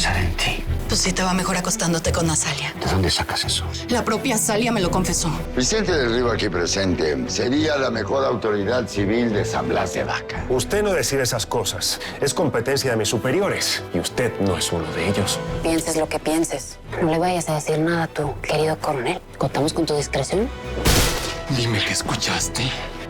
pensar en ti. Pues sí te va mejor acostándote con Azalia. ¿De dónde sacas eso? La propia Azalia me lo confesó. Vicente del Río aquí presente sería la mejor autoridad civil de San Blas de Vaca. Usted no decide esas cosas. Es competencia de mis superiores. Y usted no es uno de ellos. Pienses lo que pienses. No le vayas a decir nada a tu querido coronel. ¿Contamos con tu discreción? Dime que escuchaste.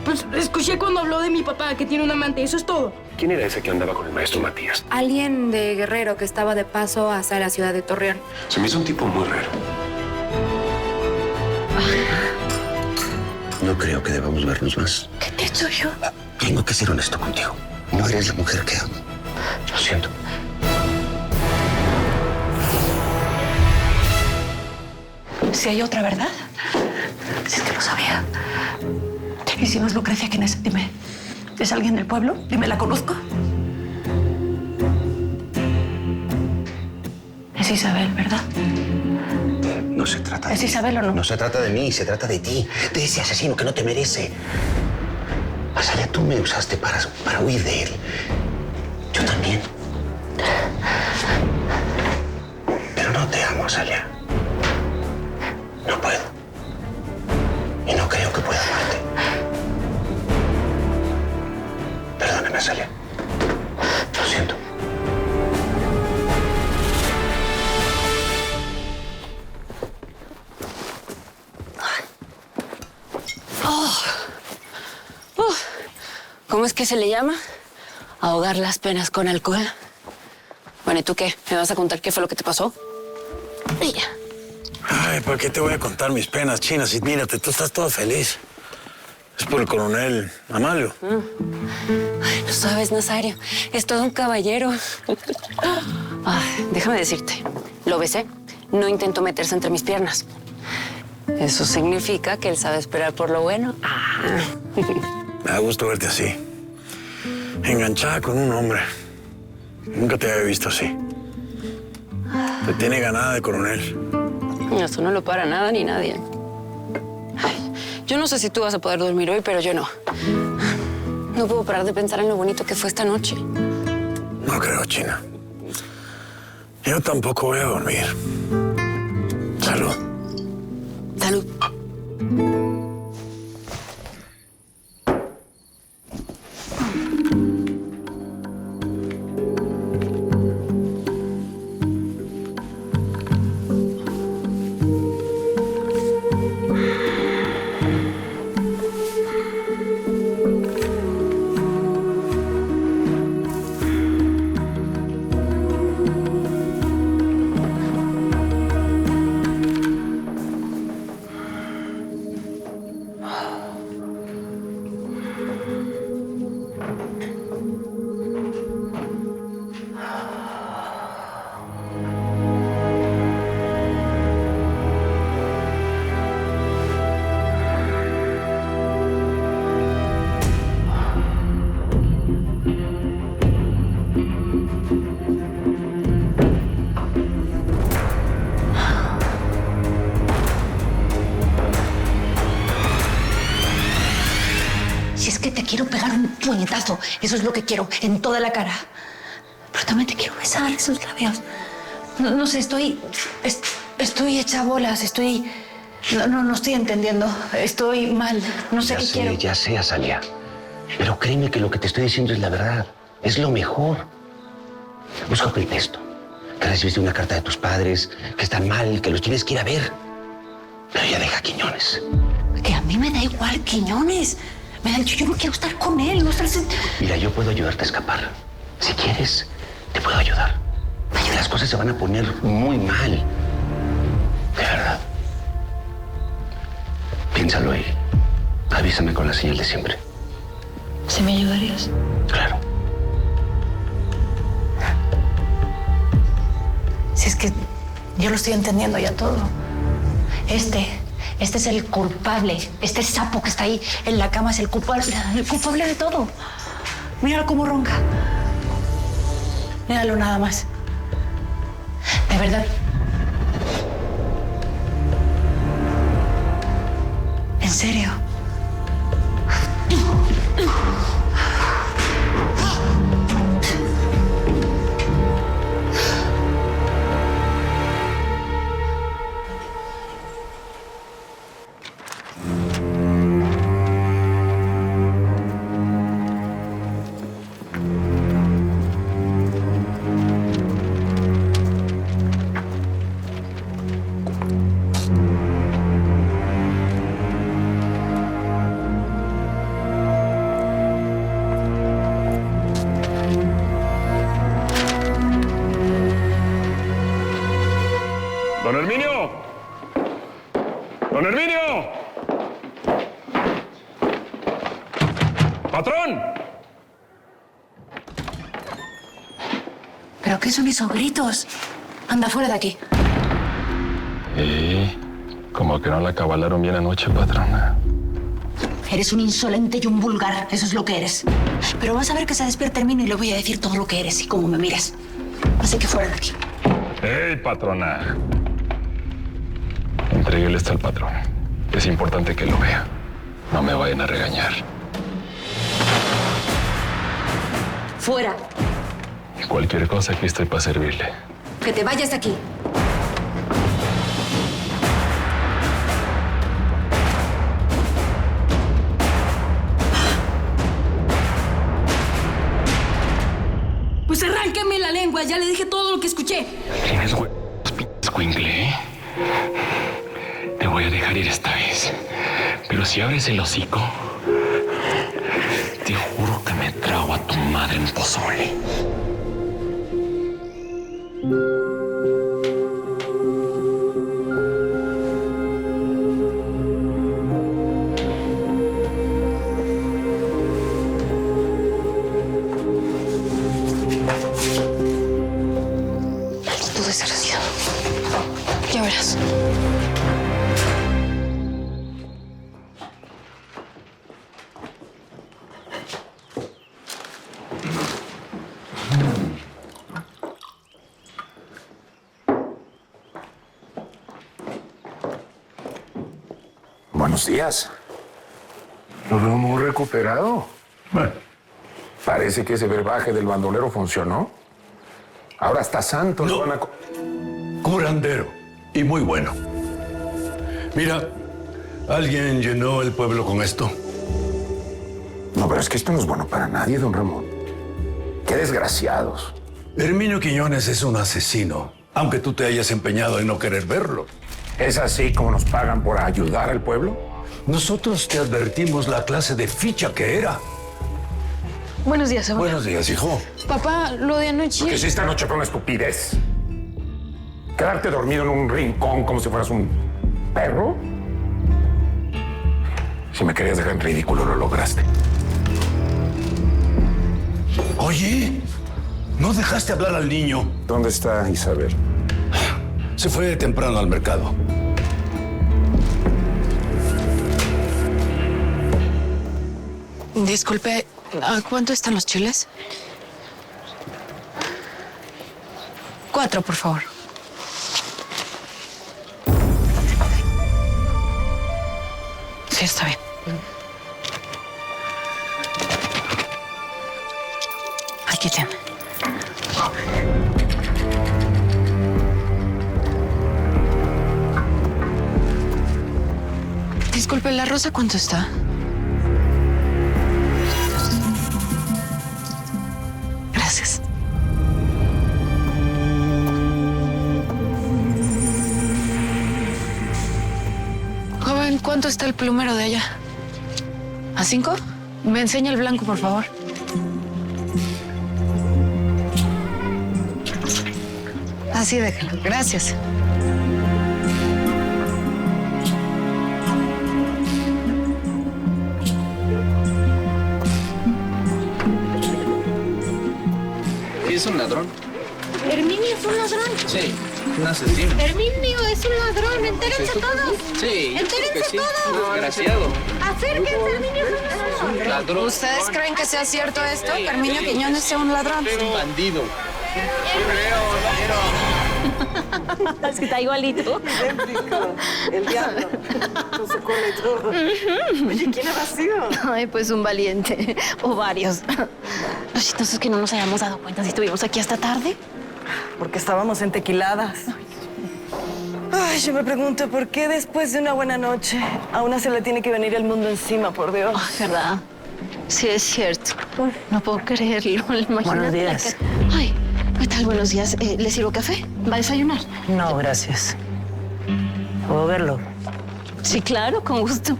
Pues escuché cuando habló de mi papá, que tiene un amante, eso es todo. ¿Quién era ese que andaba con el maestro Matías? Alguien de Guerrero que estaba de paso hacia la ciudad de Torreón. Se me hizo un tipo muy raro. No creo que debamos vernos más. ¿Qué te he hecho yo? Tengo que ser honesto contigo. No eres la mujer que amo. Lo siento. Si hay otra, ¿verdad? Si es que lo sabía. ¿Y si no es Lucrecia, quién es? Dime. ¿Es alguien del pueblo? Dime, ¿la conozco? Es Isabel, ¿verdad? No se trata de ¿Es mí. Isabel o no? No se trata de mí, se trata de ti. De ese asesino que no te merece. Azalia, tú me usaste para huir de él. Yo también. Pero no te amo, Azalia. No puedo. Y no creo que pueda amarte. Perdóname, Azalia. Lo siento. ¿Cómo es que se le llama? Ahogar las penas con alcohol. Bueno, ¿y tú qué? ¿Me vas a contar qué fue lo que te pasó? Y ya. Ay, ¿para qué te voy a contar mis penas, China? Si mírate, tú estás toda feliz. Es por el coronel Amalio. Ay, no sabes, Nazario. Es todo un caballero. Ay, déjame decirte. Lo besé. No intentó meterse entre mis piernas. Eso significa que él sabe esperar por lo bueno. Me da gusto verte así. Enganchada con un hombre. Nunca te había visto así. Te tiene ganada de coronel. Eso no lo para nada ni nadie. Ay, yo no sé si tú vas a poder dormir hoy, pero yo no. No puedo parar de pensar en lo bonito que fue esta noche. No creo, China. Yo tampoco voy a dormir. Salud. Salud. Que te quiero pegar un puñetazo. Eso es lo que quiero, en toda la cara. Pero también te quiero besar esos labios. No sé, estoy hecha bolas, No estoy entendiendo. Estoy mal. No sé qué quiero. Ya sé, Azalia. Pero créeme que lo que te estoy diciendo es la verdad. Es lo mejor. Busca un pretexto. Que recibiste una carta de tus padres, que están mal, que los tienes que ir a ver. Pero ya deja a Quiñones. Que a mí me da igual Quiñones. Me han dicho, yo no quiero estar con él. No estar... Mira, yo puedo ayudarte a escapar. Si quieres, te puedo ayudar. Las cosas se van a poner muy mal. De verdad. Piénsalo y avísame con la señal de siempre. ¿Sí me ayudarías? Claro. Si es que yo lo estoy entendiendo ya todo. Este es el culpable. Este sapo que está ahí en la cama es el culpable de todo. Míralo cómo ronca. Míralo nada más. De verdad. ¿En serio? Herminio! ¡Don Herminio! ¡Patrón! ¿Pero qué son esos gritos? Anda, fuera de aquí. Como que no la cabalaron bien anoche, patrona. Eres un insolente y un vulgar, eso es lo que eres. Pero vas a ver que se despierta Herminio y le voy a decir todo lo que eres y cómo me miras. Así que fuera de aquí. ¡Ey, patrona! Entréguele esto al patrón. Es importante que lo vea. No me vayan a regañar. Fuera. Cualquier cosa, aquí estoy para servirle. Que te vayas de aquí. Pues arráncame la lengua, ya le dije todo lo que escuché. ¿Tienes escuincle? Te voy a dejar ir esta vez. Pero si abres el hocico, te juro que me trago a tu madre en pozole. Tú desgraciado. Ya verás. Buenos días. Lo veo muy recuperado. Bueno, parece que ese verbaje del bandolero funcionó. Ahora hasta santos No. van a... Curandero. Y muy bueno. Mira, alguien llenó el pueblo con esto. No, pero es que esto no es bueno para nadie, don Ramón. Qué desgraciados. Herminio Quiñones es un asesino, aunque tú te hayas empeñado en no querer verlo. ¿Es así como nos pagan por ayudar al pueblo? Nosotros te advertimos la clase de ficha que era. Buenos días, abuelo. Buenos días, hijo. Papá, lo de anoche... Que si esta noche fue una estupidez. Quedarte dormido en un rincón como si fueras un perro. Si me querías dejar en ridículo, lo lograste. Oye, ¿no dejaste hablar al niño? ¿Dónde está Isabel? Se fue temprano al mercado. Disculpe, ¿a cuánto están los chiles? 4, por favor. Sí, está bien. Aquí tiene. Disculpe, ¿la rosa cuánto está? Gracias. Joven, ¿cuánto está el plumero de allá? ¿A 5? Me enseña el blanco, por favor. Así déjalo. Gracias. ¿Es un ladrón? Herminio es un ladrón. Sí, un asesino. Herminio es un ladrón. Entérense todos. Sí, Entérense sí. todos. Desgraciado. Acérquense, Herminio es un ladrón. Ladrón. ¿Ustedes creen que sea cierto esto? Que Herminio Quiñones sea un ladrón. Un bandido. Es que está igualito. Idéntico. El diablo. Con su cola y todo. Oye, ¿quién habrá sido? Ay, pues un valiente. O varios. Lo chistoso es que no nos hayamos dado cuenta si estuvimos aquí hasta tarde. Porque estábamos entequiladas. Ay, yo me pregunto, ¿por qué después de una buena noche a una se le tiene que venir el mundo encima, por Dios? Ay, ¿verdad? Sí, es cierto. No puedo creerlo. Imagínate. Buenos días. Ay, ¿qué tal? Buenos días. ¿Le sirvo café? ¿Va a desayunar? No, gracias. ¿Puedo verlo? Sí, claro, con gusto.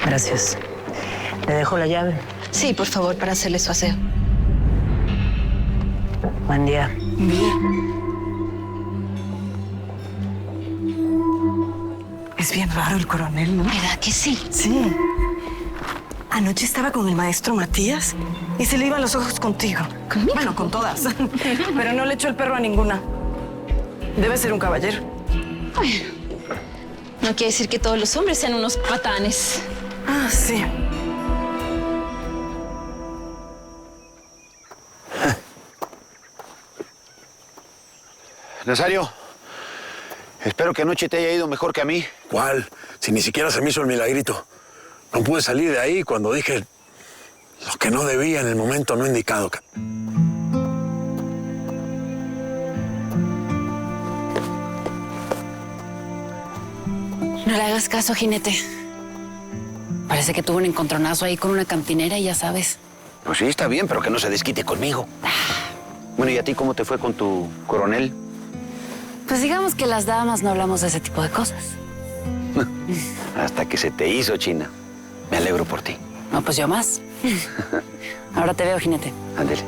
Gracias. ¿Le dejo la llave? Sí, por favor, para hacerle su aseo. Buen día. Bien. Es bien raro el coronel, ¿no? ¿Verdad que sí? Sí. Anoche estaba con el maestro Matías y se le iban los ojos contigo. ¿Conmigo? Bueno, con todas. Pero no le echó el perro a ninguna. Debe ser un caballero. Bueno, no quiere decir que todos los hombres sean unos patanes. Ah, sí. Nazario, espero que anoche te haya ido mejor que a mí. ¿Cuál? Si ni siquiera se me hizo el milagrito. No pude salir de ahí cuando dije lo que no debía en el momento no indicado. No le hagas caso, jinete. Parece que tuvo un encontronazo ahí con una cantinera y ya sabes. Pues sí, está bien, pero que no se desquite conmigo. Bueno, ¿y a ti cómo te fue con tu coronel? Pues digamos que las damas no hablamos de ese tipo de cosas. Hasta que se te hizo, China. Me alegro por ti. No, pues yo más. Ahora te veo, jinete. Ándele.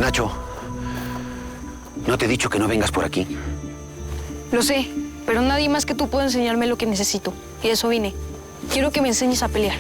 Nacho, ¿no te he dicho que no vengas por aquí? Lo sé, pero nadie más que tú puede enseñarme lo que necesito. Y de eso vine. Quiero que me enseñes a pelear.